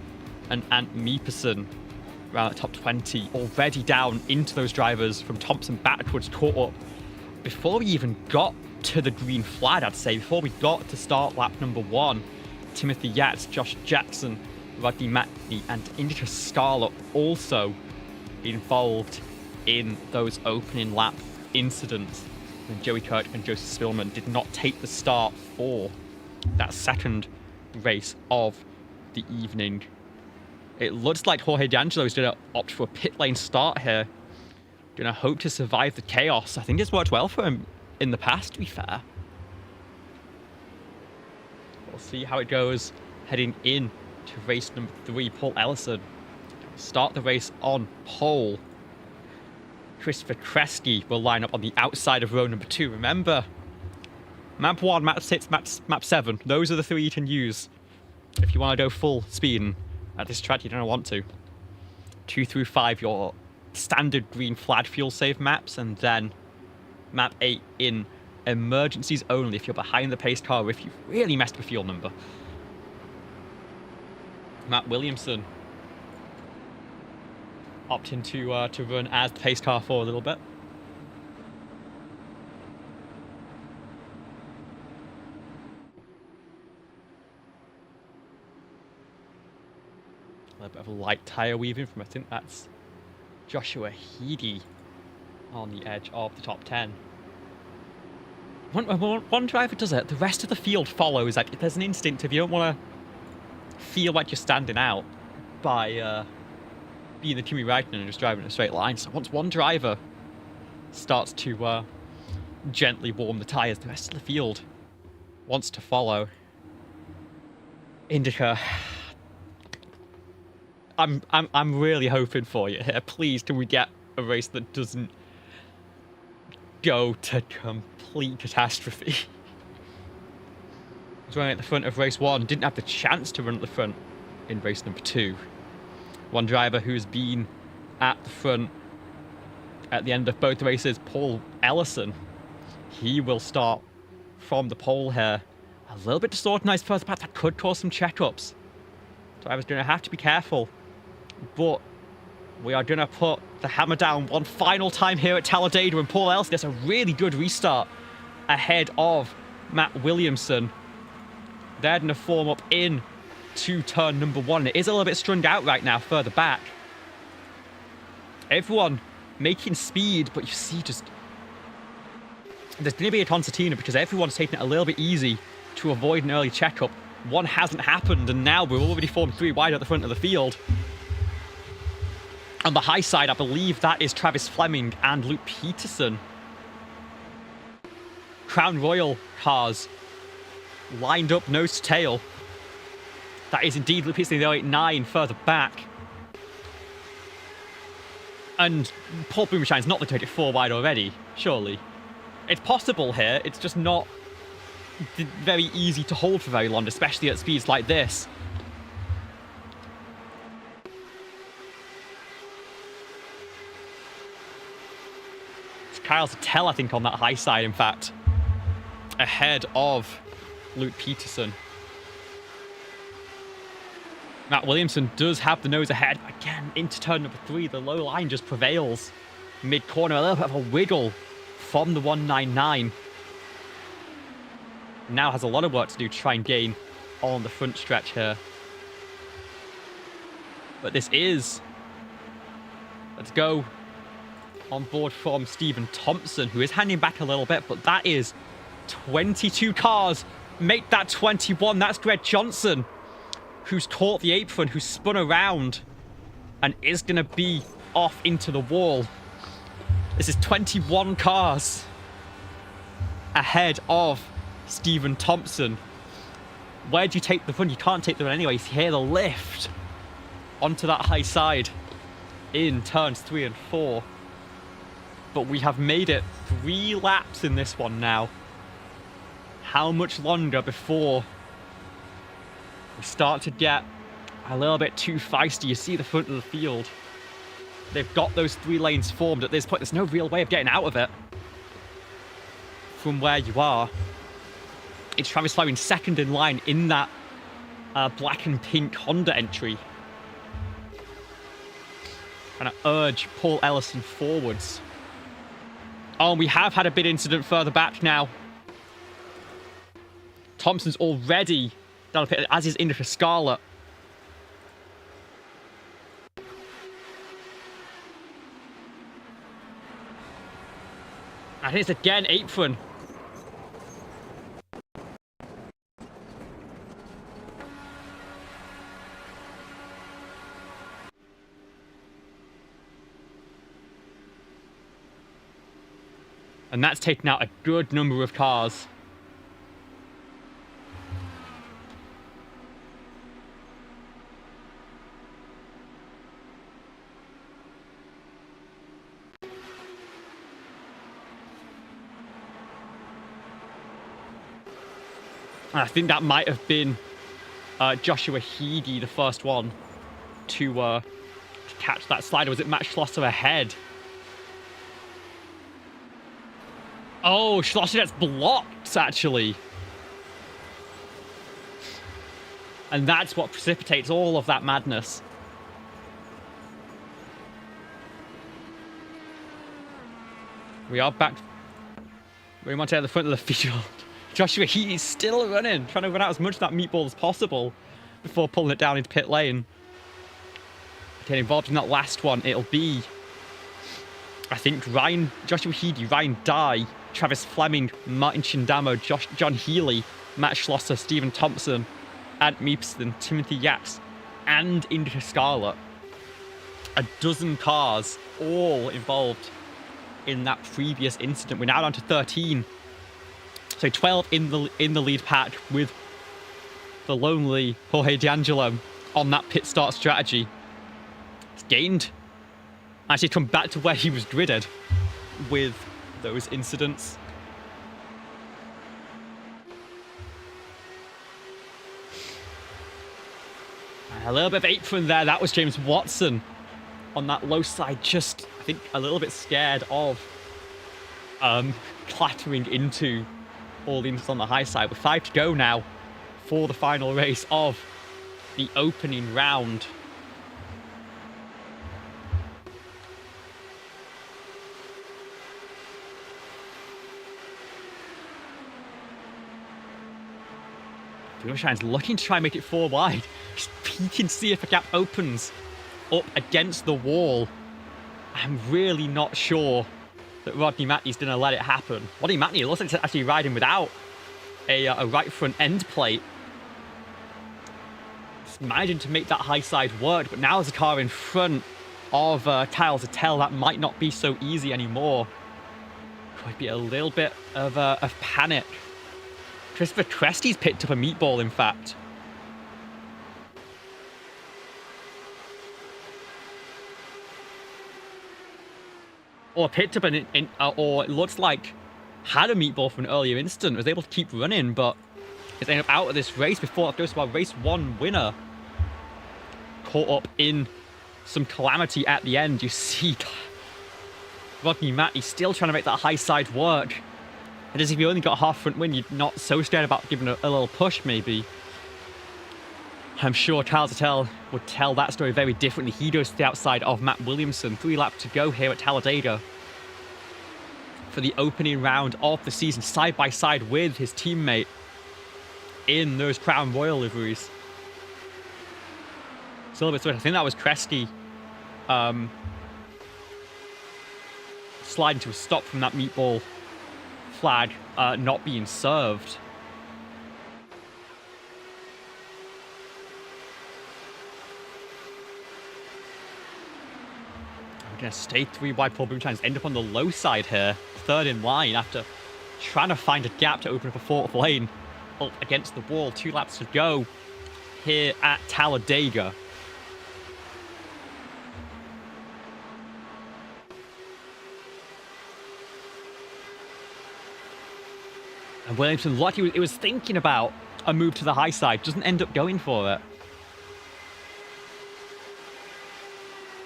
and Ant Meeperson around the top 20. Already down into those drivers from Thompson backwards, caught up before we even got to the green flag, I'd say. Before we got to start lap number 1, Timothy Yates, Josh Jackson, Rodney Matney, and Indica Scarlett also involved in those opening lap incidents. And Joey Kirk and Joseph Spillman did not take the start for that second race of the evening. It looks like Jorge D'Angelo is going to opt for a pit lane start here. Going to hope to survive the chaos. I think it's worked well for him in the past, to be fair. We'll see how it goes heading in to race number 3. Paul Ellison start the race on pole. Christopher Kresge will line up on the outside of row number 2. Remember, map 1, map 6, map 7. Those are the 3 you can use if you want to go full speeding. At this track, you don't want to. 2 through 5, your standard green flag fuel save maps, and then map 8 in emergencies only if you're behind the pace car or if you've really messed with fuel number. Matt Williamson opting to run as the pace car for a little bit. A little bit of a light tyre weaving from, I think that's Joshua Heedy on the edge of the top 10. When one driver does it, the rest of the field follows. Like, there's an instinct if you don't want to feel like you're standing out by being the Kimi Räikkönen and just driving in a straight line. So once one driver starts to gently warm the tyres, the rest of the field wants to follow. Indica, I'm really hoping for you here. Please, can we get a race that doesn't go to complete catastrophe? Was running at the front of race 1, didn't have the chance to run at the front in race number 2. One driver who's been at the front at the end of both races, Paul Ellison. He will start from the pole here. A little bit disorganized further back, that could cause some checkups. Driver's going to have to be careful. But we are going to put the hammer down one final time here at Talladega, and Paul Ellison gets a really good restart ahead of Matt Williamson. They're going to form up in to turn number 1. It is a little bit strung out right now further back. Everyone making speed, but you see just... there's going to be a concertina because everyone's taking it a little bit easy to avoid an early checkup. One hasn't happened, and now we're already formed 3 wide at the front of the field. On the high side, I believe that is Travis Fleming and Luke Peterson. Crown Royal cars lined up nose to tail. That is indeed Luke Peterson, the 089 further back. And Paul Boomershine's not the 24 wide already, surely. It's possible here, it's just not very easy to hold for very long, especially at speeds like this. It's Kyle Zattel, I think, on that high side, in fact, ahead of Luke Peterson. Matt Williamson does have the nose ahead. Again, into turn number 3, the low line just prevails. Mid-corner, a little bit of a wiggle from the 199. Now has a lot of work to do to try and gain on the front stretch here. But this is... let's go on board from Stephen Thompson, who is hanging back a little bit, but that is 22 cars. Make that 21. That's Greg Johnson, who's caught the apron, who's spun around and is going to be off into the wall. This is 21 cars ahead of Stephen Thompson. Where do you take the run? You can't take the run anyway. You hear the lift onto that high side in turns 3 and 4. But we have made it 3 laps in this one now. How much longer before we start to get a little bit too feisty? You see the front of the field. They've got those 3 lanes formed at this point. There's no real way of getting out of it from where you are. It's Travis Flowering second in line in that black and pink Honda entry. Trying to urge Paul Ellison forwards. Oh, we have had a bit incident further back now. Thompson's already down a pit, as is Indica Scarlet. And here's again Apron. And that's taken out a good number of cars. And I think that might have been Joshua Heedy, the first one to catch that slide. Or was it Matt Schlosser ahead? Oh, Schlosser gets blocked, actually. And that's what precipitates all of that madness. We are back very much at the front of the field. Joshua Heaty's still running, trying to run out as much of that meatball as possible before pulling it down into pit lane. Getting involved in that last one, it'll be, I think, Joshua Heedy, Ryan Dye, Travis Fleming, Martin Chindamo, John Healy, Matt Schlosser, Stephen Thompson, Ant Meepston, Timothy Yaps, and Indica Scarlet. A dozen cars all involved in that previous incident. We're now down to 13. So 12 in the lead pack with the lonely Jorge D'Angelo on that pit start strategy. He's gained. Actually come back to where he was gridded with those incidents. A little bit of apron there. That was James Watson on that low side. Just, I think, a little bit scared of clattering into all the incidents on the high side. With 5 to go now for the final race of the opening round. Shine's looking to try and make it 4 wide. He can see if a gap opens up against the wall. I'm really not sure that Rodney Matney's going to let it happen. Rodney Matney looks like he's actually riding without a right front end plate. He's managing to make that high side work, but now there's a car in front of Kyle Zattel. That might not be so easy anymore. Could be a little bit of panic. Christopher Cresty's picked up a meatball, in fact. Or picked up or it looks like had a meatball from an earlier instant, was able to keep running, but is ended up out of this race before it goes to our race 1 winner. Caught up in some calamity at the end. You see Rodney Matney still trying to make that high side work. And as if you only got a half front win, you're not so scared about giving a little push, maybe. I'm sure Kyle Zattel would tell that story very differently. He goes to the outside of Matt Williamson. 3 laps to go here at Talladega for the opening round of the season, side by side with his teammate in those Crown Royal liveries. It's a little bit sweet. I think that was Kresge sliding to a stop from that meatball flag not being served. We're going to stay 3 wide. Paul Boomchines end up on the low side here, 3rd in line after trying to find a gap to open up a 4th lane up against the wall. 2 laps to go here at Talladega. And Williamson, lucky it was thinking about a move to the high side, doesn't end up going for it.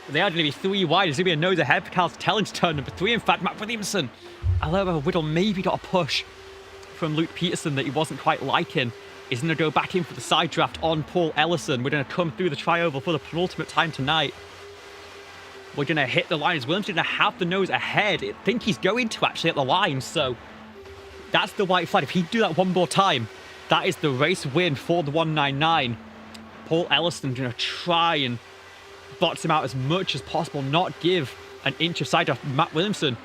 They are going to be 3 wide. There's going to be a nose ahead for Carl's telling to turn number 3. In fact, Matt Williamson, a little bit of a whittle, maybe got a push from Luke Peterson that he wasn't quite liking. He's going to go back in for the side draft on Paul Ellison. We're going to come through the tri-oval for the penultimate time tonight. We're going to hit the line. Williamson's going to have the nose ahead. I think he's going to actually at the line, so that's the white flag. If he do that one more time, that is the race win for the 199. Paul Ellison going to try and box him out as much as possible, not give an inch of side draft. Matt Williamson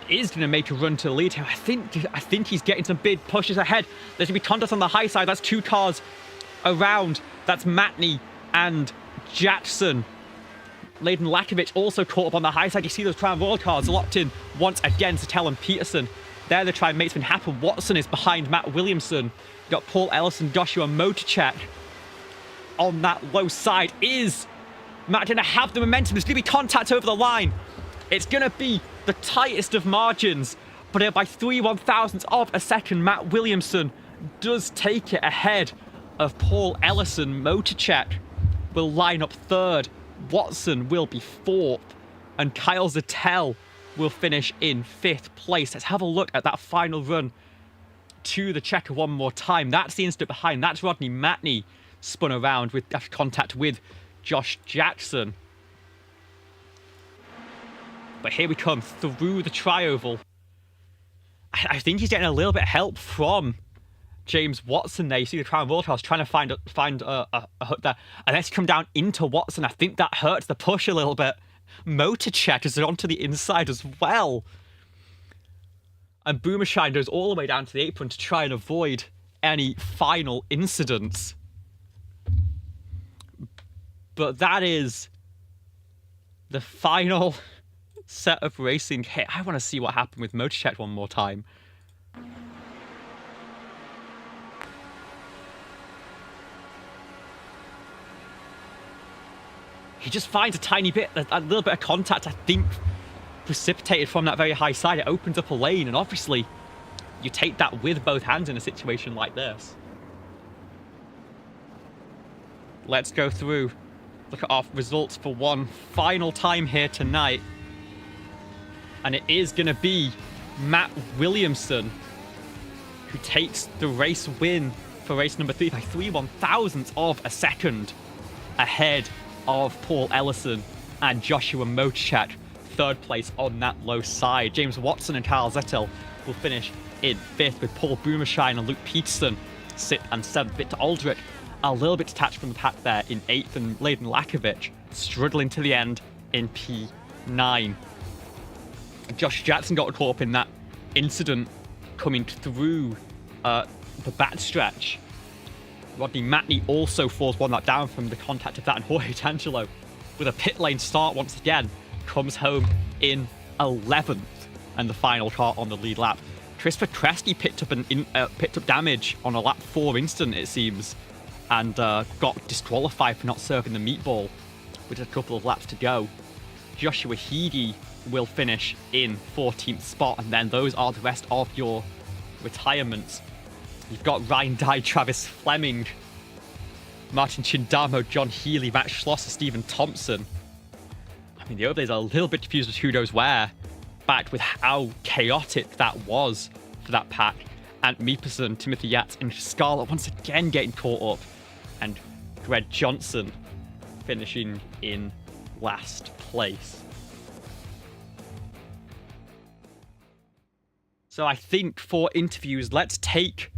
is going to make a run to the lead here. I think he's getting some big pushes ahead. There's going to be contest on the high side. That's 2 cars around. That's Matney and Jackson. Layden Lakovic also caught up on the high side. You see those Crown Royal cars locked in once again. Sattel and Peterson. They're the tri-mates been happen. Watson is behind Matt Williamson. You've got Paul Ellison, Joshua Motorchek. On that low side is Matt going to have the momentum. There's going to be contact over the line. It's going to be the tightest of margins. But by 3/1000ths of a second, Matt Williamson does take it ahead of Paul Ellison. Motorchek will line up 3rd. Watson will be 4th. And Kyle Zattel will finish in 5th place. Let's have a look at that final run to the checker one more time. That's the instant behind. That's Rodney Matney spun around with after contact with Josh Jackson. But here we come through the tri-oval. I think he's getting a little bit of help from James Watson there. You see the Crown Royal cars trying to find a hook there. And let's come down into Watson. I think that hurts the push a little bit. Motorchek is onto the inside as well. And Boomershine goes all the way down to the apron to try and avoid any final incidents. But that is the final set of racing. Hey, I want to see what happened with Motorchek one more time. He just finds a tiny bit, a little bit of contact, I think, precipitated from that very high side. It opens up a lane, and obviously, you take that with both hands in a situation like this. Let's go through, look at our results for one final time here tonight. And it is going to be Matt Williamson who takes the race win for race number 3 by 3/1000ths of a second ahead of Paul Ellison and Joshua Motorchek. 3rd place on that low side. James Watson and Kyle Zettel will finish in 5th with Paul Boomershine and Luke Peterson 6th and 7th. Victor Aldrich a little bit detached from the pack there in 8th, and Layden Lakovic struggling to the end in P9. Josh Jackson got caught up in that incident coming through the backstretch. Rodney Matney also falls one lap down from the contact of that, and Jorge Tangelo, with a pit lane start once again, comes home in 11th and the final car on the lead lap. Christopher Kresge picked up damage on a lap 4 instant, it seems, and got disqualified for not serving the meatball with a couple of laps to go. Joshua Heedy will finish in 14th spot, and then those are the rest of your retirements. You've got Ryan Dye, Travis Fleming, Martin Chindamo, John Healy, Matt Schlosser, Stephen Thompson. I mean, the overlays are a little bit confused with who knows where, backed with how chaotic that was for that pack. And Meeperson, Timothy Yates, and Scarlett once again getting caught up, and Greg Johnson finishing in last place. So I think for interviews, let's take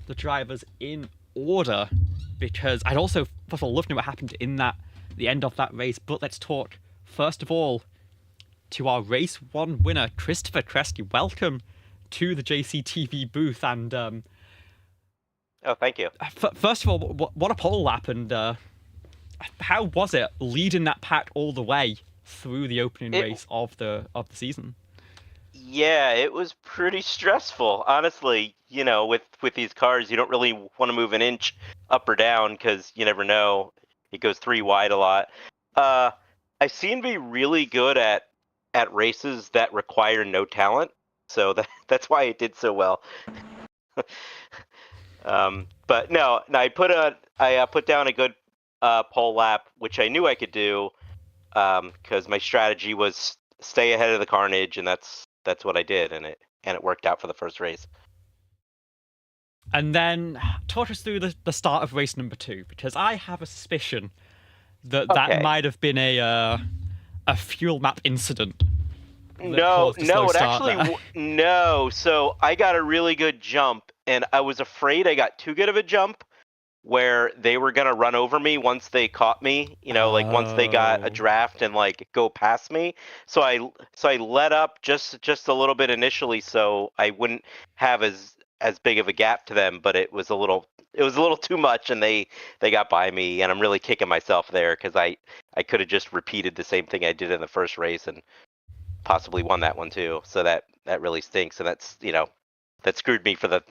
the drivers in order, because I'd also first of all love to know what happened in the end of that race. But let's talk first of all to our race 1 winner, Christopher Kresge. Welcome to the JCTV booth, and oh, thank you. First of all, what a pole lap, and how was it leading that pack all the way through the opening race of the season? Yeah, it was pretty stressful, honestly. You know, with these cars, you don't really want to move an inch up or down because you never know. It goes 3 wide a lot. I seem to be really good at races that require no talent, so that's why it did so well. But no, I put down a good pole lap, which I knew I could do because my strategy was stay ahead of the carnage, and that's what I did, and it worked out for the first race. And then talk us through the start of race number 2, because I have a suspicion that that Okay. might have been a fuel map incident that No, caused a slow no, it start actually there. no. So I got a really good jump, and I was afraid I got too good of a jump where they were gonna run over me once they caught me. Like once they got a Oh. draft and like go past me. So I let up just a little bit initially, so I wouldn't have as big of a gap to them. But it was a little too much, and they got by me, and I'm really kicking myself there because I could have just repeated the same thing I did in the first race and possibly won that one too. So that really stinks, and that screwed me for the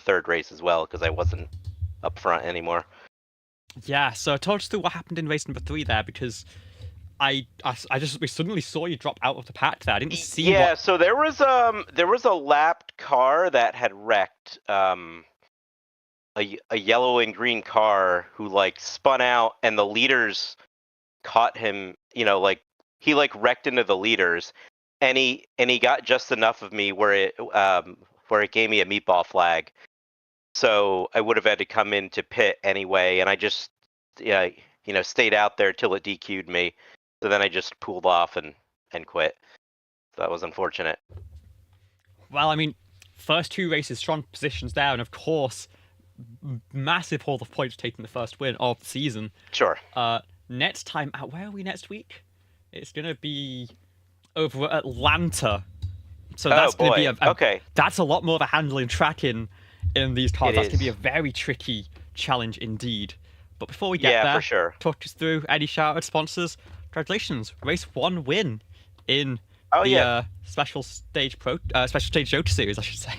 third race as well because I wasn't up front anymore. Yeah, so talk us through what happened in race number 3 there, because we suddenly saw you drop out of the pack there. I didn't see Yeah, what. so there was a lapped car that had wrecked a yellow and green car who like spun out, and the leaders caught him, like he like wrecked into the leaders, and he got just enough of me where it gave me a meatball flag. So I would have had to come in to pit anyway, and I just yeah, stayed out there till it DQ'd me. So then I just pulled off and quit. So that was unfortunate. Well, I mean, first 2 races, strong positions there, and of course, massive haul of points taking the first win of the season. Sure. Next time out, where are we next week? It's gonna be over at Atlanta. So Oh that's going to be boy. Okay. that's a lot more of a handling tracking in these cars. It That's going to be a is. very tricky challenge indeed. But before we get Yeah, for there, sure. talk us through any shout-out sponsors. Congratulations, race 1 win in Oh the yeah. special stage Jota series, I should say.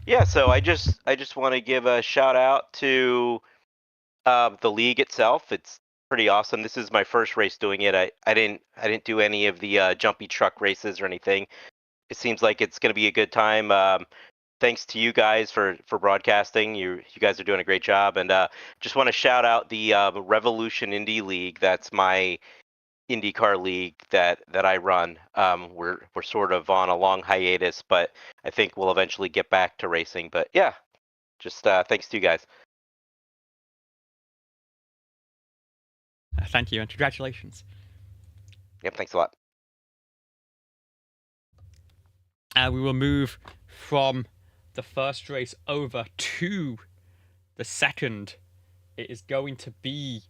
Yeah, so I just want to give a shout out to the league itself. It's pretty awesome. This is my first race doing it. I didn't do any of the jumpy truck races or anything. It seems like it's going to be a good time. Thanks to you guys for broadcasting. You guys are doing a great job, and just want to shout out the Revolution Indy League. That's my IndyCar league that I run. We're sort of on a long hiatus, but I think we'll eventually get back to racing. But yeah, just thanks to you guys. Thank you and congratulations. Yep, thanks a lot. We will move from the first race over to the second. It is going to be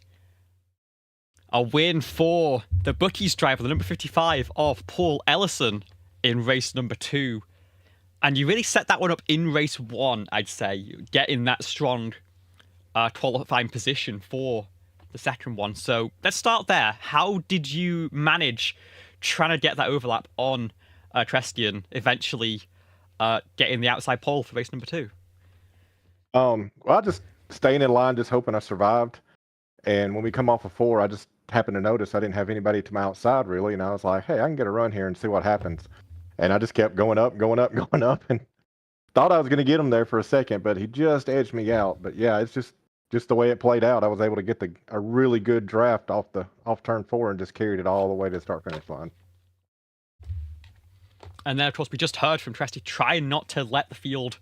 a win for the Bookies driver, the number 55 of Paul Ellison in race number 2. And you really set that one up in race 1, I'd say, getting that strong qualifying position for the second one. So let's start there. How did you manage trying to get that overlap on Trestian, eventually getting the outside pole for race number 2? Well, I just staying in line, just hoping I survived. And when we come off of 4, I just happened to notice I didn't have anybody to my outside really, and I was like, "Hey, I can get a run here and see what happens." And I just kept going up, going up, going up, and thought I was going to get him there for a second, but he just edged me out. But yeah, it's just the way it played out. I was able to get a really good draft off turn 4 and just carried it all the way to the start finish line. And then, of course, we just heard from Tresti trying not to let the field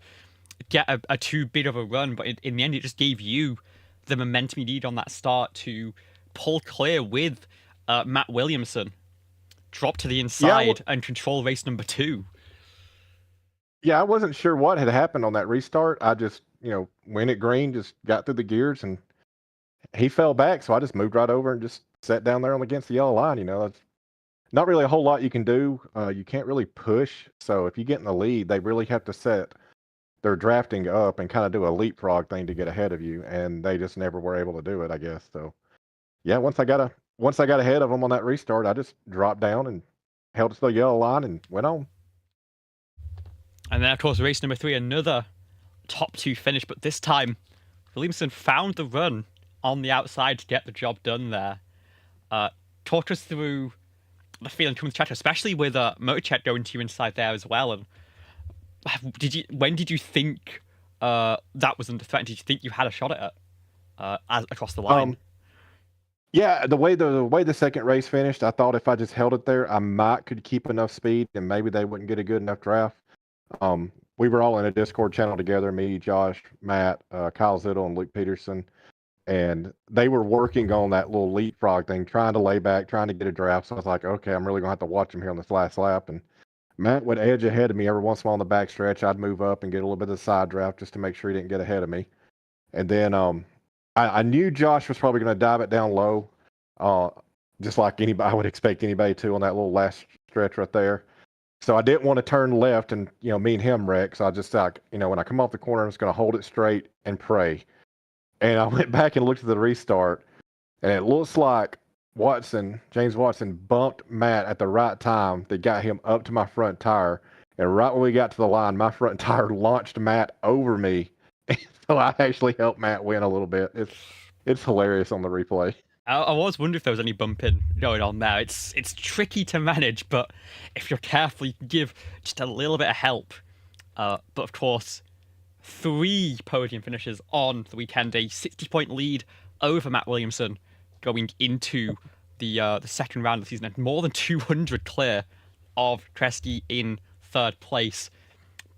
get a too big of a run, but in the end, it just gave you the momentum you need on that start to pull clear with Matt Williamson, drop to the inside, and control race number 2. Yeah, I wasn't sure what had happened on that restart. I just, went at green, just got through the gears, and he fell back, so I just moved right over and just sat down there against the yellow line. That's not really a whole lot you can do. You can't really push. So if you get in the lead, they really have to set their drafting up and kind of do a leapfrog thing to get ahead of you, and they just never were able to do it, I guess. So yeah, once I got ahead of them on that restart, I just dropped down and held to the yellow line and went on. And then, of course, race number 3, another top 2 finish, but this time Williamson found the run on the outside to get the job done there. Talk us through the feeling coming to chat, especially with Motorchat going to you inside there as well, and When did you think that was under threat? Did you think you had a shot at it across the line? Yeah, the way the second race finished, I thought if I just held it there, I might could keep enough speed, and maybe they wouldn't get a good enough draft. We were all in a Discord channel together, me, Josh, Matt, Kyle Zittle, and Luke Peterson, and they were working on that little leapfrog thing, trying to lay back, trying to get a draft. So I was like, okay, I'm really gonna have to watch him here on this last lap. And Matt would edge ahead of me every once in a while on the back stretch. I'd move up and get a little bit of the side draft just to make sure he didn't get ahead of me. And then I knew Josh was probably going to dive it down low, just like anybody I would expect anybody to on that little last stretch right there. So I didn't want to turn left and me and him wreck. So I just like when I come off the corner, I'm just going to hold it straight and pray. And I went back and looked at the restart, and it looks like James Watson bumped Matt at the right time that got him up to my front tire. And right when we got to the line, my front tire launched Matt over me. So I actually helped Matt win a little bit. It's hilarious on the replay. I was wondering if there was any bumping going on there. It's tricky to manage, but if you're careful, you can give just a little bit of help. But of course, 3 podium finishes on the weekend, a 60-point lead over Matt Williamson going into the second round of the season, and more than 200 clear of Kresge in 3rd place.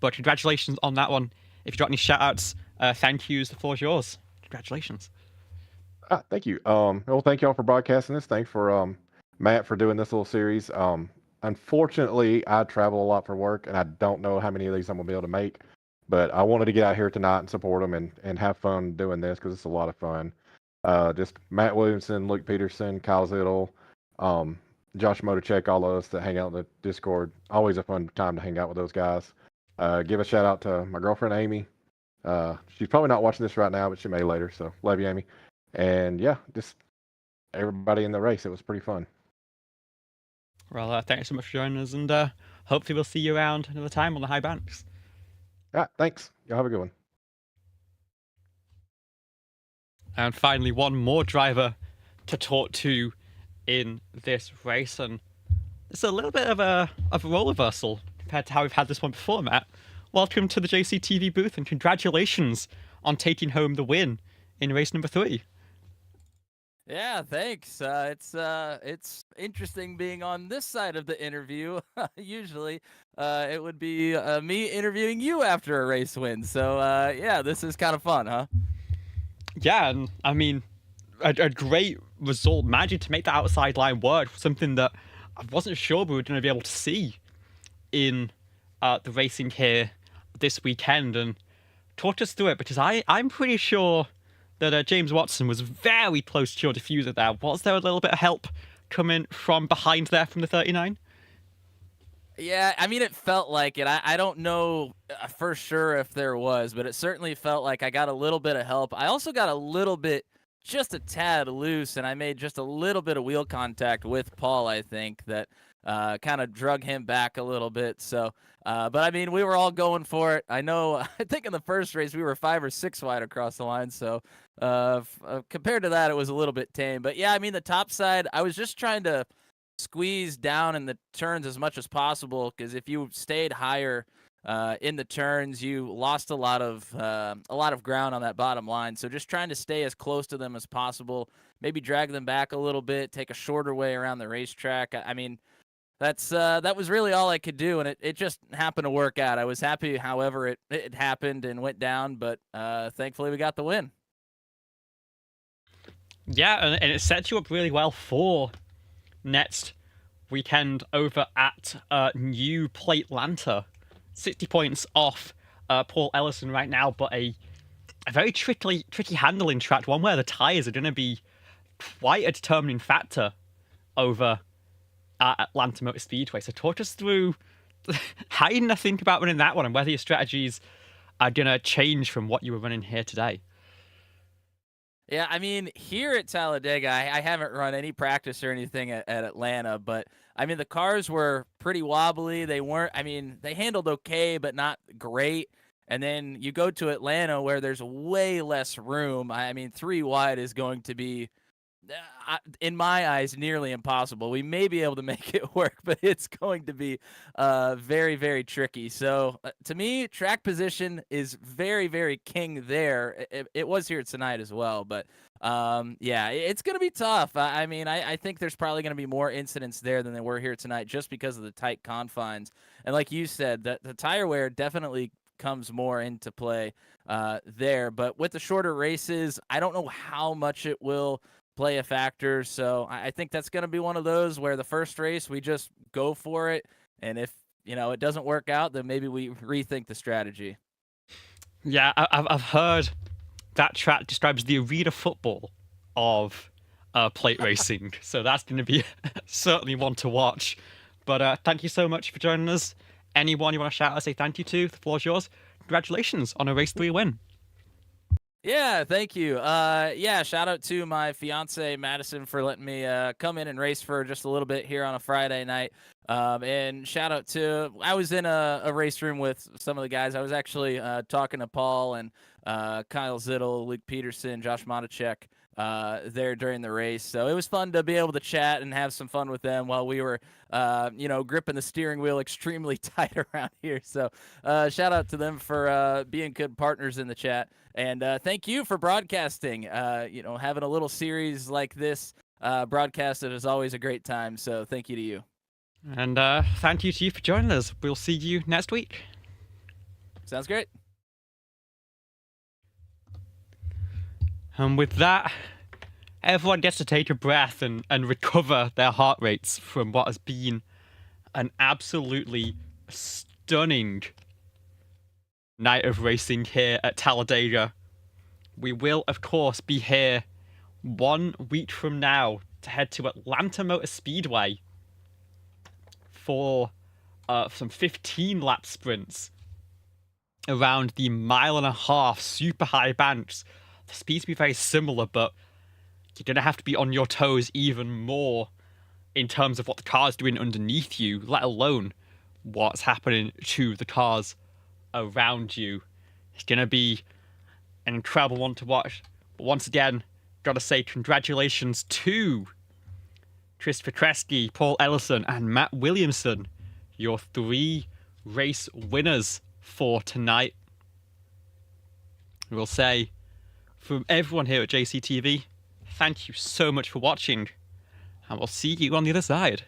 But congratulations on that one. If you've got any shout-outs, thank yous, the floor's yours. Congratulations. Thank you. Well, thank y'all for broadcasting this. Thanks for Matt for doing this little series. Unfortunately, I travel a lot for work, and I don't know how many of these I'm gonna be able to make. But I wanted to get out here tonight and support them and have fun doing this because it's a lot of fun. Just Matt Williamson, Luke Peterson, Kyle Zittle, Josh Motorcheck, all of us that hang out in the Discord. Always a fun time to hang out with those guys. Give a shout out to my girlfriend, Amy. She's probably not watching this right now, but she may later. So love you, Amy. And yeah, just everybody in the race. It was pretty fun. Well, thanks so much for joining us, and hopefully we'll see you around another time on the high banks. All right, thanks. Y'all have a good one. And finally, one more driver to talk to in this race, and it's a little bit of a role reversal compared to how we've had this one before, Matt. Welcome to the JCTV booth, and congratulations on taking home the win in race number 3. Yeah, thanks. It's interesting being on this side of the interview. Usually, it would be me interviewing you after a race win. So, yeah, this is kind of fun, huh? Yeah, and I mean, a great result, managing to make that outside line work, something that I wasn't sure we were going to be able to see in the racing here this weekend. And talk us through it, because I'm pretty sure that James Watson was very close to your diffuser there. Was there a little bit of help coming from behind there from the 39? Yeah, I mean, it felt like it. I don't know for sure if there was, but it certainly felt like I got a little bit of help. I also got a little bit, just a tad loose, and I made just a little bit of wheel contact with Paul, I think, that kind of drug him back a little bit. So, but I mean, we were all going for it. I know, I think in the first race, we were 5 or 6 wide across the line. So compared to that, it was a little bit tame. But yeah, I mean, the top side, I was just trying to squeeze down in the turns as much as possible, because if you stayed higher in the turns, you lost a lot of ground on that bottom line. So just trying to stay as close to them as possible, maybe drag them back a little bit, take a shorter way around the racetrack. I mean, that was really all I could do, and it just happened to work out. I was happy, however, it happened and went down, but thankfully we got the win. Yeah, and it sets you up really well for next weekend over at New Plate Lanta. 60 points off Paul Ellison right now, but a very tricky handling track, one where the tyres are going to be quite a determining factor over Atlanta Motor Speedway. So talk us through how you think about running that one, and whether your strategies are going to change from what you were running here today. Yeah, I mean, here at Talladega, I haven't run any practice or anything at Atlanta, but I mean, the cars were pretty wobbly. They weren't, I mean, they handled okay, but not great. And then you go to Atlanta where there's way less room. I mean, 3 wide is going to be in my eyes, nearly impossible. We may be able to make it work, but it's going to be very, very tricky. So to me, track position is very, very king there. It was here tonight as well, but yeah, it's going to be tough. I mean, I think there's probably going to be more incidents there than there were here tonight just because of the tight confines. And like you said, the tire wear definitely comes more into play there. But with the shorter races, I don't know how much it will play a factor. So I think that's going to be one of those where the first race we just go for it, and if it doesn't work out, then maybe we rethink the strategy. Yeah, I've heard that track describes the arena football of plate racing, so that's going to be certainly one to watch. But thank you so much for joining us. Anyone you want to shout out, say thank you to? The floor's yours. Congratulations on a race 3 win. Yeah, thank you. Yeah, shout out to my fiance Madison for letting me come in and race for just a little bit here on a Friday night. And shout out to, I was in a race room with some of the guys. I was actually talking to Paul and Kyle Zittel, Luke Peterson, Josh Monacek there during the race. So it was fun to be able to chat and have some fun with them while we were, gripping the steering wheel extremely tight around here. So shout out to them for being good partners in the chat. And thank you for broadcasting. Having a little series like this broadcasted is always a great time. So thank you to you. And thank you to you for joining us. We'll see you next week. Sounds great. And with that, everyone gets to take a breath and recover their heart rates from what has been an absolutely stunning night of racing here at Talladega. We will, of course, be here 1 week from now to head to Atlanta Motor Speedway for some 15-lap sprints around the 1.5-mile super high banks. The speeds will be very similar, but you're going to have to be on your toes even more in terms of what the car's doing underneath you, let alone what's happening to the cars around you. It's going to be an incredible one to watch. But once again, gotta say congratulations to Christopher Kresge, Paul Ellison, and Matt Williamson, your 3 race winners for tonight. We'll say, from everyone here at JCTV, thank you so much for watching, and we'll see you on the other side.